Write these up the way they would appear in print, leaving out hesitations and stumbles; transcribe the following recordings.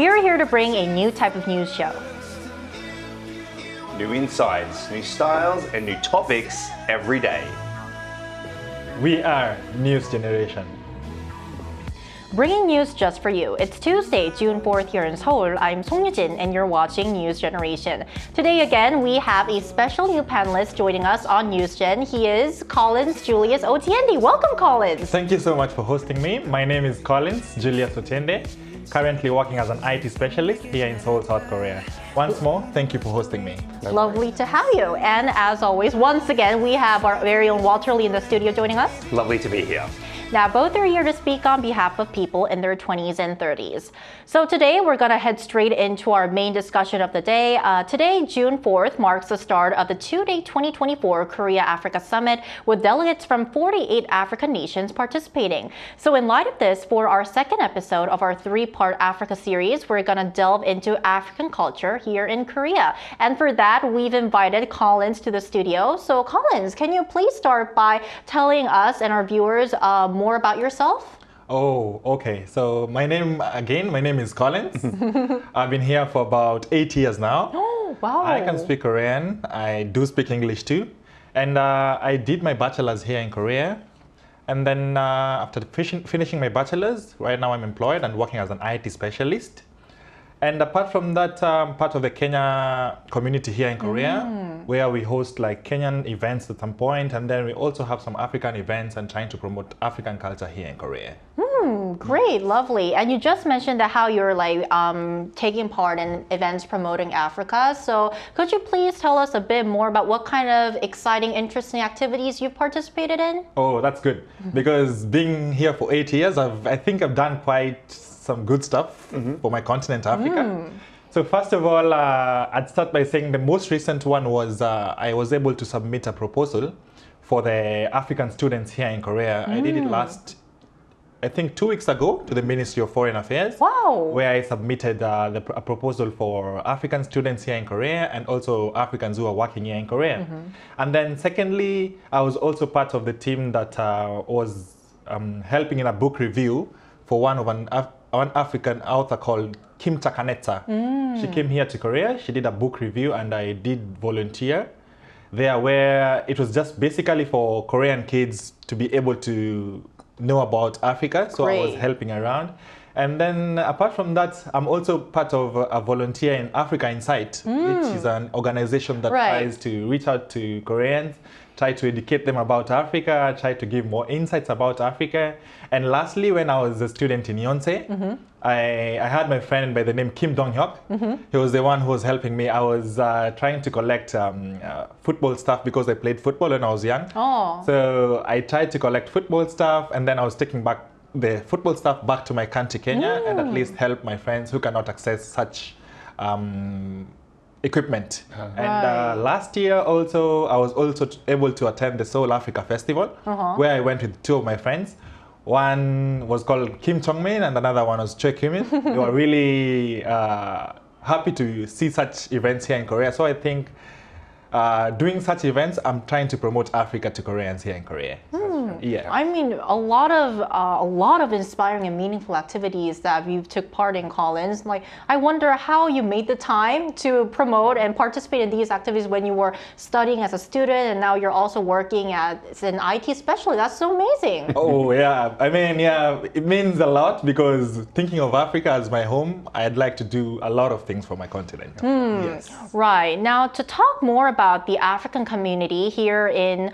we are here to bring a new type of news show. New insights, new styles, and new topics every day. We are News Generation. Bringing news just for you. It's Tuesday, June 4th here in Seoul. I'm Song Yujin and you're watching News Generation. Today again, we have a special new panelist joining us on News Gen. He is Collins Julius Otiende. Welcome, Collins. Thank you so much for hosting me. My name is Collins Julius Otiende, currently working as an IT specialist here in Seoul, South Korea. Once more, thank you for hosting me. Lovely to have you. And as always, once again, we have our very own Walter Lee in the studio joining us. Lovely to be here. Now, both are here to speak on behalf of people in their 20s and 30s. So today, we're going to head straight into our main discussion of the day. Today, June 4th, marks the start of the two-day 2024 Korea-Africa Summit with delegates from 48 African nations participating. So in light of this, for our second episode of our three-part Africa series, we're going to delve into African culture here in Korea. And for that, we've invited Collins to the studio. So Collins, can you please start by telling us and our viewers more about yourself? Oh, okay. So my name is Collins. I've been here for about 8 years now. Oh, wow. I can speak Korean. I do speak English too. And I did my bachelor's here in Korea. And then after finishing my bachelor's, right now I'm employed and working as an IT specialist. And apart from that, part of the Kenya community here in Korea, where we host like Kenyan events at some point, and then we also have some African events and trying to promote African culture here in Korea. Great, lovely. And you just mentioned that how you're like taking part in events promoting Africa. So could you please tell us a bit more about what kind of exciting, interesting activities you've participated in? Oh, that's good. Because being here for 8 years, I think I've done quite some good stuff for my continent, Africa. So first of all, I'd start by saying the most recent one was I was able to submit a proposal for the African students here in Korea. I did it last, I think 2 weeks ago to the Ministry of Foreign Affairs. Wow. Where I submitted a proposal for African students here in Korea and also Africans who are working here in Korea. And then secondly, I was also part of the team that was helping in a book review for one African author called Kim Chakanetsa. She came here to Korea, she did a book review, and I did volunteer there, where it was just basically for Korean kids to be able to know about Africa. So I was helping around. And then apart from that, I'm also part of a volunteer in Africa Insight, which is an organization that tries to reach out to Koreans, try to educate them about Africa, try to give more insights about Africa. And lastly, when I was a student in Yonsei, I had my friend by the name Kim Dong-hyuk. He was the one who was helping me. I was trying to collect football stuff because I played football when I was young. So I tried to collect football stuff, and then I was taking back the football stuff back to my country, Kenya, and at least help my friends who cannot access such equipment. And last year also, I was also able to attend the Seoul Africa Festival, where I went with two of my friends. One was called Kim Chongmin and another one was Choi Kimin. They were really happy to see such events here in Korea. So I think doing such events, I'm trying to promote Africa to Koreans here in Korea. Yeah. I mean, a lot of inspiring and meaningful activities that you took part in, Collins. Like, I wonder how you made the time to promote and participate in these activities when you were studying as a student, and now you're also working as an IT specialist. That's so amazing. Oh yeah, I mean, yeah, it means a lot because thinking of Africa as my home, I'd like to do a lot of things for my continent. Yes. Right. Now, to talk more about the African community here in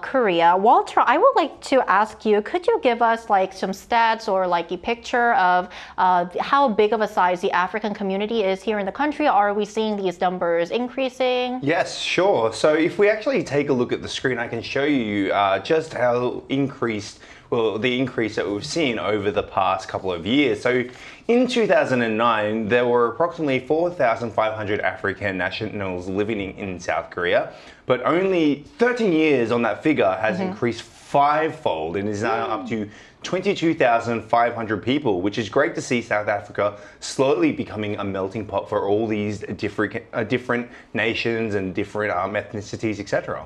Korea, Walter, I would like to ask you, could you give us like some stats or like a picture of how big of a size the African community is here in the country? Are we seeing these numbers increasing? Yes, sure. So if we actually take a look at the screen, I can show you just how the increase that we've seen over the past couple of years. So in 2009, there were approximately 4,500 African nationals living in South Korea, but only 13 years on that figure has increased fivefold and is now up to 22,500 people, which is great to see South Africa slowly becoming a melting pot for all these different nations and different ethnicities, etc.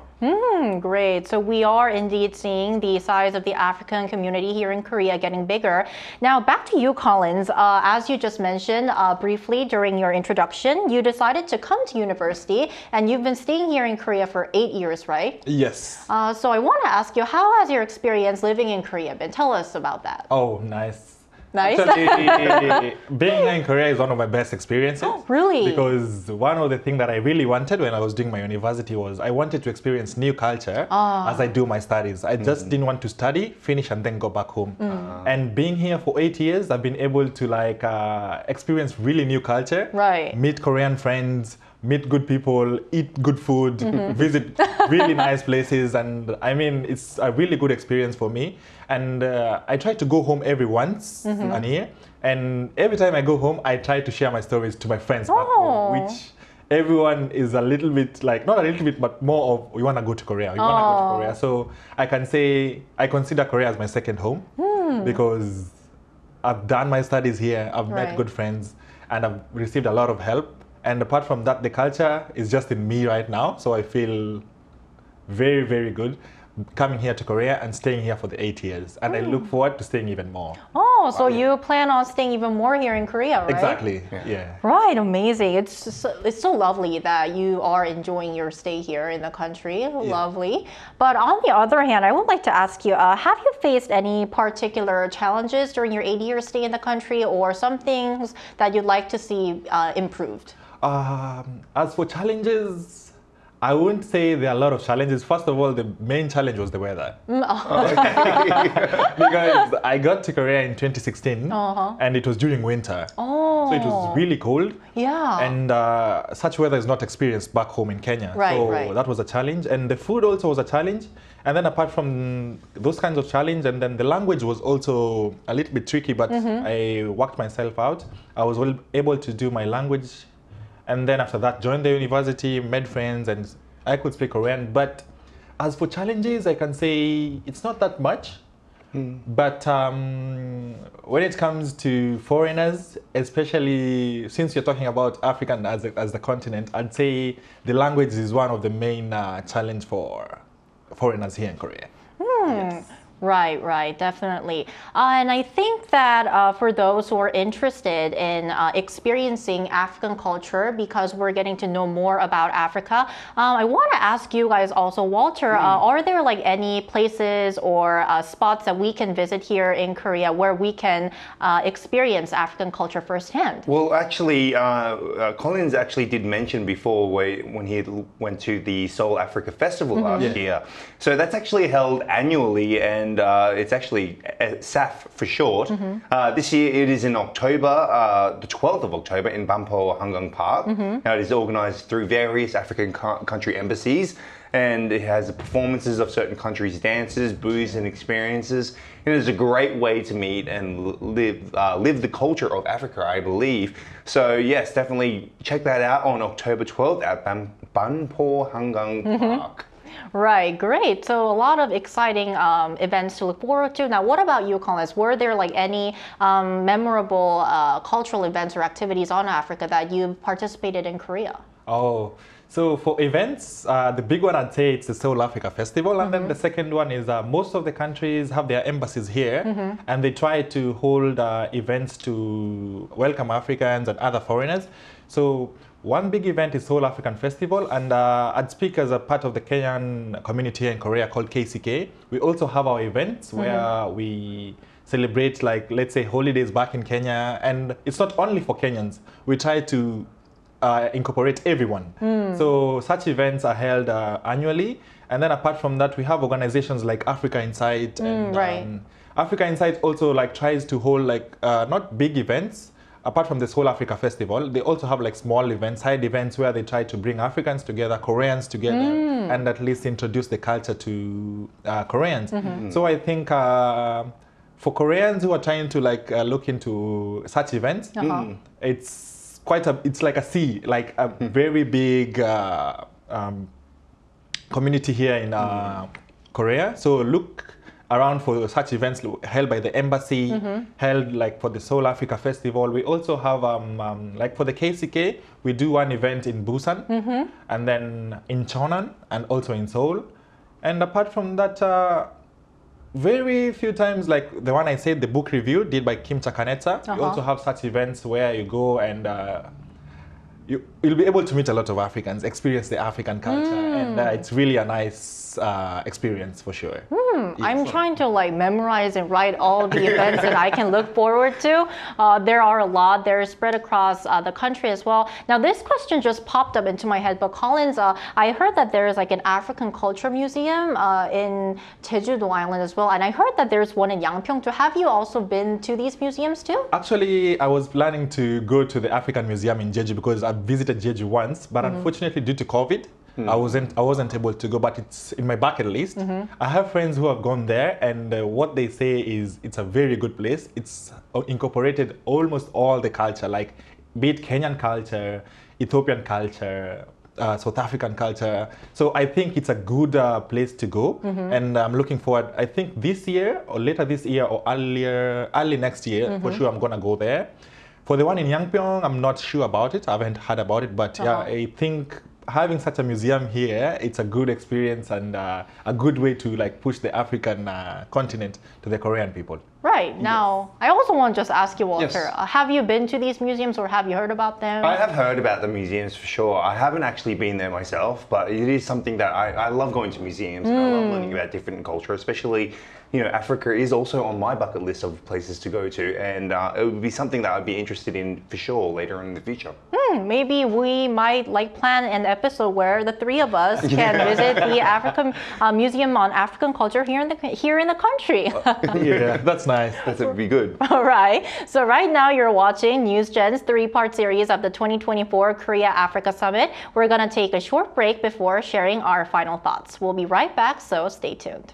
Great. So we are indeed seeing the size of the African community here in Korea getting bigger. Now, back to you, Collins. As you just mentioned briefly during your introduction, you decided to come to university and you've been staying here in Korea for 8 years, right? Yes. So I want to ask you, how has your experience living in Korea been? Tell us about that. Oh, nice. Nice. Actually, being here in Korea is one of my best experiences. Oh, really? Because one of the things that I really wanted when I was doing my university was I wanted to experience new culture as I do my studies. I just didn't want to study, finish, and then go back home. And being here for 8 years, I've been able to experience really new culture. Right. Meet Korean friends, meet good people, eat good food, visit really nice places. And I mean, it's a really good experience for me. And I try to go home every once a year. And every time I go home, I try to share my stories to my friends back home, which everyone is a little bit like, not a little bit, but more of, we want to go to Korea. We want to go to Korea. So I can say, I consider Korea as my second home because I've done my studies here. I've met good friends and I've received a lot of help. And apart from that, the culture is just in me right now. So I feel very, very good coming here to Korea and staying here for the 8 years. And I look forward to staying even more. Oh, so you plan on staying even more here in Korea, right? Exactly, yeah. Right, amazing. It's so lovely that you are enjoying your stay here in the country. Lovely. But on the other hand, I would like to ask you, have you faced any particular challenges during your 8-year stay in the country or some things that you'd like to see improved? As for challenges, I wouldn't say there are a lot of challenges. First of all, the main challenge was the weather. Because I got to Korea in 2016 and it was during winter. So it was really cold. Yeah. And such weather is not experienced back home in Kenya. Right, That was a challenge. And the food also was a challenge. And then apart from those kinds of challenge, and then the language was also a little bit tricky, but I worked myself out. I was able to do my language. And then after that, joined the university, made friends, and I could speak Korean. But as for challenges, I can say it's not that much. But when it comes to foreigners, especially since you're talking about Africa as the continent, I'd say the language is one of the main challenge for foreigners here in Korea. Yes. Right, definitely. And I think that for those who are interested in experiencing African culture, because we're getting to know more about Africa, I want to ask you guys also, Walter, are there like any places or spots that we can visit here in Korea where we can experience African culture firsthand? Well, actually, Collins actually did mention before when he went to the Seoul Africa Festival last year. So that's actually held annually, and it's actually SAF for short. This year it is in October, the 12th of October in Banpo Hangang Park. Now it is organized through various African country embassies, and it has performances of certain countries' dances, booths and experiences. It is a great way to meet and live the culture of Africa, I believe. So yes, definitely check that out on October 12th at Banpo Hangang Park. Right, great. So a lot of exciting events to look forward to. Now, what about you, Collins? Were there like any memorable cultural events or activities on Africa that you've participated in Korea? Oh, so for events, the big one I'd say it's the Seoul Africa Festival, and then the second one is most of the countries have their embassies here, and they try to hold events to welcome Africans and other foreigners. So one big event is Seoul African Festival, and I'd speak as a part of the Kenyan community here in Korea called KCK. We also have our events where we celebrate, like, let's say, holidays back in Kenya, and it's not only for Kenyans. We try to incorporate everyone. So such events are held annually, and then apart from that, we have organizations like Africa Insight, and Africa Insight also like tries to hold like not big events. Apart from this whole Africa Festival, they also have like small events, side events where they try to bring Africans together, Koreans together, and at least introduce the culture to Koreans. So I think for Koreans who are trying to like look into such events, it's like a sea, like a very big community here in Korea. So look around for such events held by the embassy, held like for the Seoul Africa Festival. We also have like for the KCK, we do one event in Busan, and then in Cheonan, and also in Seoul. And apart from that, very few times, like the one I said, the book review did by Kim Chakaneta. We also have such events where you go and you'll be able to meet a lot of Africans, experience the African culture, and it's really a nice experience for sure. I'm trying to like memorize and write all the events that I can look forward to. There are a lot. They're spread across the country as well. Now, this question just popped up into my head, but Collins, I heard that there's like an African culture museum in Jeju-do Island as well, and I heard that there's one in Yangpyeong too. Have you also been to these museums too? Actually, I was planning to go to the African Museum in Jeju because I visited Jeju once, but unfortunately due to COVID, I wasn't able to go, but it's in my bucket list. I have friends who have gone there, and what they say is it's a very good place. It's incorporated almost all the culture, like be it Kenyan culture, Ethiopian culture, South African culture. So I think it's a good place to go, and I'm looking forward. I think this year or later this year or early next year, for sure I'm gonna go there. For the one in Yangpyeong, I'm not sure about it. I haven't heard about it, but yeah, I think having such a museum here, it's a good experience and a good way to like push the African continent to the Korean people. Right. Now, I also want to just ask you, Walter, have you been to these museums or have you heard about them? I have heard about the museums for sure. I haven't actually been there myself, but it is something that I love going to museums. And I love learning about different culture, especially, you know, Africa is also on my bucket list of places to go to, and it would be something that I'd be interested in for sure later in the future. Maybe we might like plan an episode where the three of us can visit the African Museum on African culture here in the country. Yeah, that's nice. That would be good. All right. So right now you're watching NewsGen's three-part series of the 2024 Korea-Africa Summit. We're going to take a short break before sharing our final thoughts. We'll be right back, so stay tuned.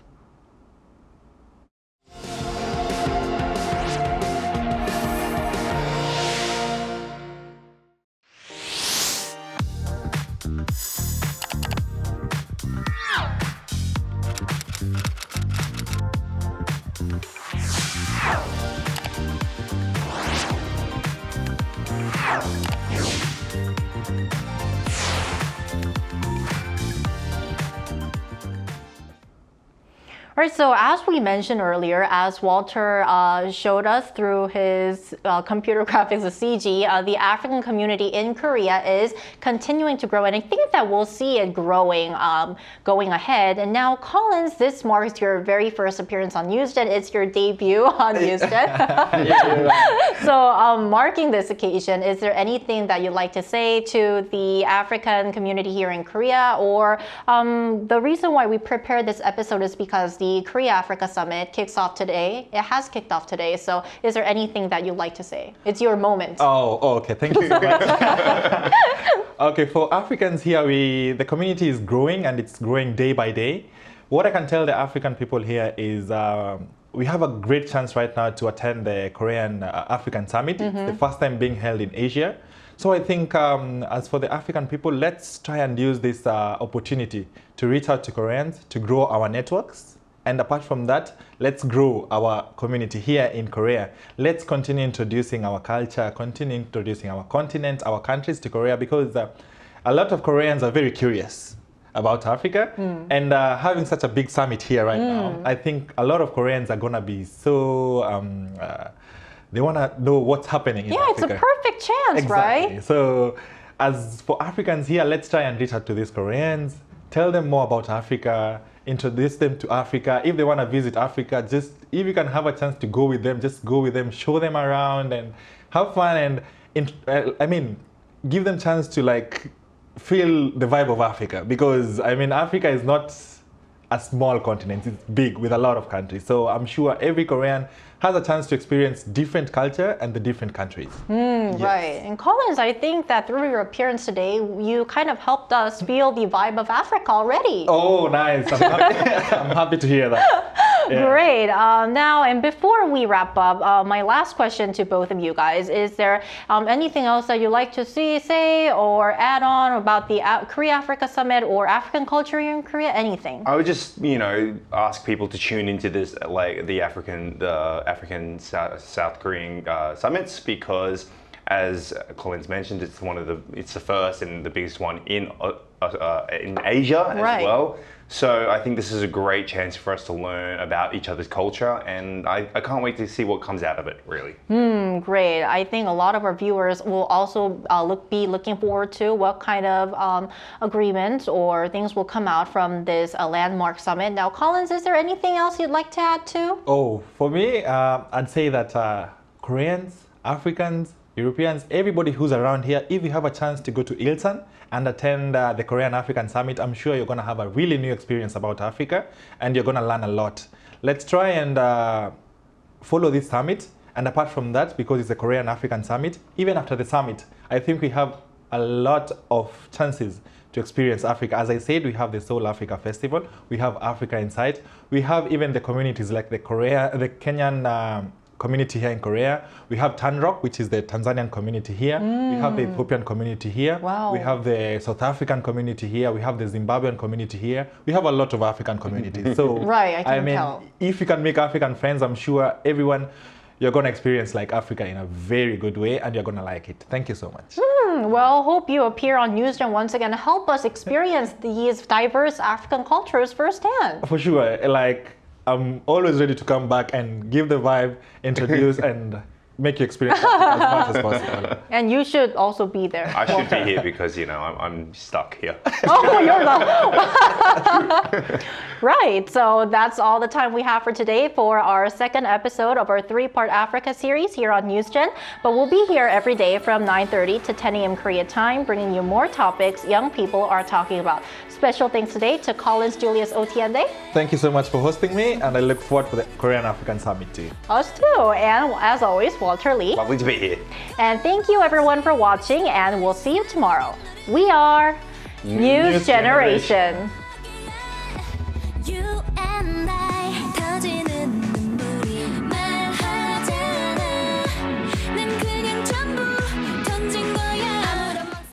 All right, so as we mentioned earlier, as Walter showed us through his computer graphics of CG, the African community in Korea is continuing to grow, and I think that we'll see it growing going ahead. And now, Collins, this marks your very first appearance on NewsGen. It's your debut on NewsGen. So marking this occasion, is there anything that you'd like to say to the African community here in Korea? Or the reason why we prepared this episode is because the Korea-Africa Summit kicks off today. It has kicked off today. So is there anything that you'd like to say? It's your moment. Oh, okay. Thank you so much. Okay, for Africans here, the community is growing, and it's growing day by day. What I can tell the African people here is we have a great chance right now to attend the Korean African Summit. It's the first time being held in Asia. So I think as for the African people, let's try and use this opportunity to reach out to Koreans, to grow our networks. And apart from that, let's grow our community here in Korea. Let's continue introducing our culture, continue introducing our continent, our countries to Korea, because a lot of Koreans are very curious about Africa. And having such a big summit here right now, I think a lot of Koreans are going to be so... they want to know what's happening in Africa. Yeah, it's a perfect chance, exactly. Right? So as for Africans here, let's try and reach out to these Koreans, tell them more about Africa, introduce them to Africa. If they want to visit Africa, just if you can have a chance to go with them, just go with them, show them around and have fun, and give them chance to like feel the vibe of Africa, because I mean, Africa is not a small continent, it's big with a lot of countries. So I'm sure every Korean has a chance to experience different culture and the different countries. Yes. Right. And Collins, I think that through your appearance today, you kind of helped us feel the vibe of Africa already. Oh, nice. I'm happy to hear that. Great. Now, and before we wrap up, my last question to both of you guys, is there anything else that you'd like to say or add on about the Korea-Africa Summit or African culture here in Korea? Anything? I would just, ask people to tune into this, like the African South Korean summits, because as Colin's mentioned, it's the first and the biggest one in Asia as well. So I think this is a great chance for us to learn about each other's culture, and I can't wait to see what comes out of it, really. Great. I think a lot of our viewers will also be looking forward to what kind of agreements or things will come out from this landmark summit. Now, Collins, is there anything else you'd like to add too? Oh, for me, I'd say that Koreans, Africans, Europeans, everybody who's around here, if you have a chance to go to Ilsan and attend the Korean African Summit, I'm sure you're going to have a really new experience about Africa and you're going to learn a lot. Let's try and follow this summit. And apart from that, because it's a Korean African Summit, even after the summit, I think we have a lot of chances to experience Africa. As I said, we have the Seoul Africa Festival, we have Africa Inside, we have even the communities like the Kenyan community here in Korea. We have Tanrock, which is the Tanzanian community here. We have the Ethiopian community here. Wow. We have the South African community here. We have the Zimbabwean community here. We have a lot of African communities. So right, I can tell. If you can make African friends, I'm sure you're going to experience like Africa in a very good way, and you're going to like it. Thank you so much. Well, hope you appear on NewsGen once again to help us experience these diverse African cultures firsthand. For sure. I'm always ready to come back and give the vibe, introduce, and make you experience as much as possible. And you should also be there. I should be here because, I'm stuck here. Oh, you're the... Right, so that's all the time we have for today for our second episode of our 3-part Africa series here on NewsGen. But we'll be here every day from 9:30 to 10 a.m. Korea time, bringing you more topics young people are talking about. Special thanks today to Collins Julius Otiende. Thank you so much for hosting me, and I look forward to the Korean African Summit too. Us too, and as always, Walter Lee. Lovely to be here. And thank you everyone for watching, and we'll see you tomorrow. We are News Generation. You